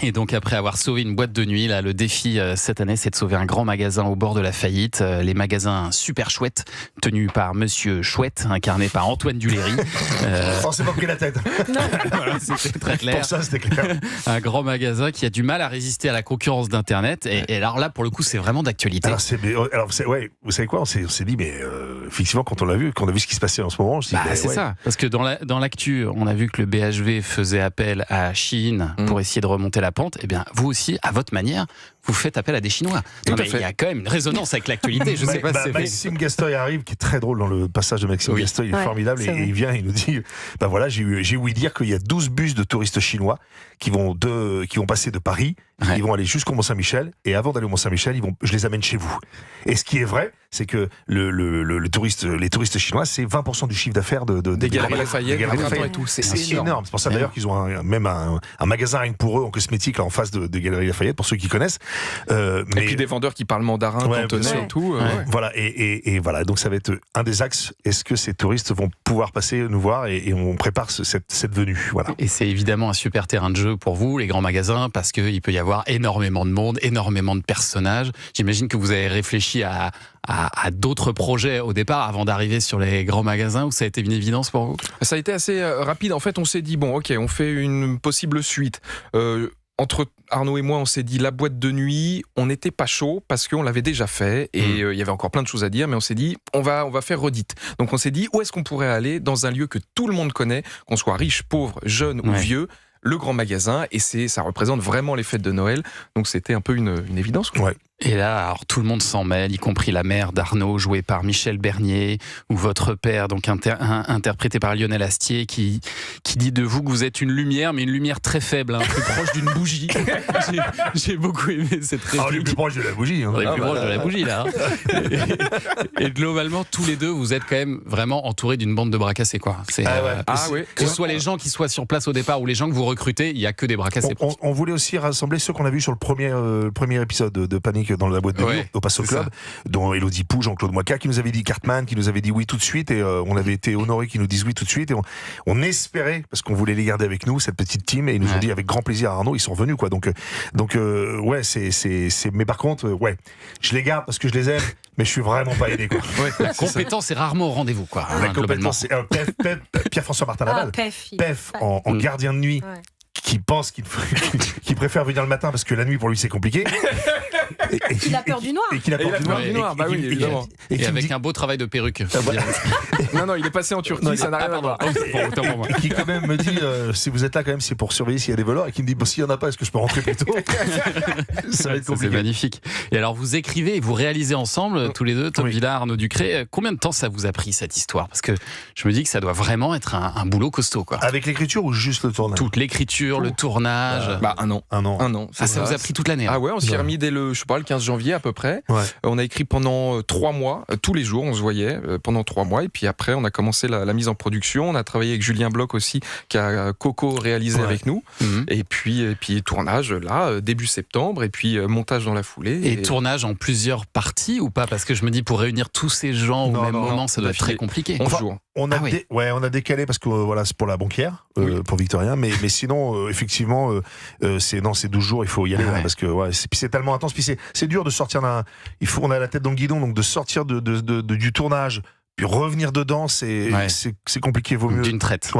Et donc après avoir sauvé une boîte de nuit, là, le défi cette année, c'est de sauver un grand magasin au bord de la faillite. Les magasins Super Chouette, tenus par Monsieur Chouette, incarné par Antoine Duléry. C'est pas pris la tête. Voilà, c'était très clair. Pour ça, c'était clair. Un grand magasin qui a du mal à résister à la concurrence d'Internet. Et alors là, pour le coup, c'est vraiment d'actualité. Alors, vous savez quoi, on s'est dit, mais effectivement, quand on a vu ce qui se passait en ce moment, je me suis dit, c'est ça. Parce que dans l'actu, on a vu que le BHV faisait appel à Chine pour essayer de remonter la pente. Eh bien, vous aussi, à votre manière, vous faites appel à des Chinois. Il y a quand même une résonance avec l'actualité. Je sais pas si c'est Maxime Gastoy arrive, qui est très drôle dans le passage de Maxime Gastoy, il est formidable, et il vient, il nous dit, voilà, j'ai ouï dire qu'il y a 12 bus de touristes chinois qui vont passer de Paris, ils vont aller jusqu'au Mont-Saint-Michel, et avant d'aller au Mont-Saint-Michel, je les amène chez vous. Et ce qui est vrai, c'est que les touristes chinois, c'est 20% du chiffre d'affaires des Galeries Lafayette. C'est énorme. C'est pour ça d'ailleurs qu'ils ont même un magasin rien que pour eux en cosmétique là, en face des Galeries Lafayette, pour ceux qui connaissent. Et puis des vendeurs qui parlent mandarin, cantonais et tout. Voilà, et voilà, donc ça va être un des axes. Est-ce que ces touristes vont pouvoir passer nous voir, et on prépare cette venue. Voilà. Et c'est évidemment un super terrain de jeu pour vous, les grands magasins, parce qu'il peut y avoir énormément de monde, énormément de personnages. J'imagine que vous avez réfléchi à d'autres projets au départ avant d'arriver sur les grands magasins, où ça a été une évidence pour vous? Ça a été assez rapide. En fait, on s'est dit, bon, ok, on fait une possible suite. Entre Arnaud et moi, on s'est dit la boîte de nuit, on n'était pas chaud parce qu'on l'avait déjà fait et il y avait encore plein de choses à dire, mais on s'est dit on va faire redite. Donc on s'est dit où est-ce qu'on pourrait aller dans un lieu que tout le monde connaît, qu'on soit riche, pauvre, jeune ou vieux, le grand magasin, et ça représente vraiment les fêtes de Noël. Donc c'était un peu une évidence, quoi. Ouais. Et là, alors tout le monde s'en mêle, y compris la mère d'Arnaud, jouée par Michel Bernier, ou votre père, donc interprété par Lionel Astier, qui dit de vous que vous êtes une lumière, mais une lumière très faible, plus proche d'une bougie. J'ai beaucoup aimé cette réplique. On est plus proche de la bougie. On est plus proche de la bougie, là. Et globalement, tous les deux, vous êtes quand même vraiment entourés d'une bande de bras cassés, quoi. Que ce soit les gens qui soient sur place au départ ou les gens que vous recrutez, il n'y a que des bras cassés. On voulait aussi rassembler ceux qu'on a vus sur le premier épisode de Panique dans la boîte de nuit au Passo Club, dont Élodie Pou, Jean-Claude Moicca, qui nous avait dit Cartman, qui nous avait dit oui tout de suite, et on avait été honorés qu'ils nous disent oui tout de suite, et on espérait, parce qu'on voulait les garder avec nous, cette petite team, et ils nous ont dit avec grand plaisir, Arnaud, ils sont venus, quoi. Donc mais par contre, je les garde parce que je les aime, mais je suis vraiment pas aidé, quoi. La compétence est rarement au rendez-vous, quoi. La compétence, c'est Pierre-François Martin Laval, Pef en gardien de nuit. Qui pense qu'il préfère venir le matin parce que la nuit pour lui c'est compliqué. Et qu'il a peur du noir. Et évidemment. Et avec un beau travail de perruque. Non, il est passé en Turquie, ça n'a rien à voir. Et qui quand même me dit, si vous êtes là quand même, c'est pour surveiller s'il y a des voleurs, et qui me dit, bon, s'il n'y en a pas, est-ce que je peux rentrer plus tôt? Ça va être compliqué. C'est magnifique. Et alors vous écrivez et vous réalisez ensemble, tous les deux, Tom Villard, Arnaud Ducré. Combien de temps ça vous a pris, cette histoire? Parce que je me dis que ça doit vraiment être un boulot costaud, quoi. Avec l'écriture ou juste le tournage? Toute l'écriture, le tournage. Un an. Ça vous a pris toute l'année. Ah ouais, on s'y est remis dès le 15 janvier à peu près. On a écrit pendant 3 mois, tous les jours on se voyait pendant 3 mois, et puis après on a commencé la mise en production. On a travaillé avec Julien Bloch aussi, qui a co-réalisé avec nous. Et puis tournage là, début septembre, et puis montage dans la foulée. Et tournage en plusieurs parties ou pas? Parce que je me dis, pour réunir tous ces gens au même moment, ça doit être très compliqué. 11 jours. On a décalé parce que c'est pour la banquière, pour Victorien, mais sinon effectivement c'est 12 jours, il faut y aller parce que c'est tellement intense, puis c'est dur de sortir on a la tête dans le guidon, donc de sortir du tournage puis revenir dedans, c'est compliqué, vaut mieux d'une traite.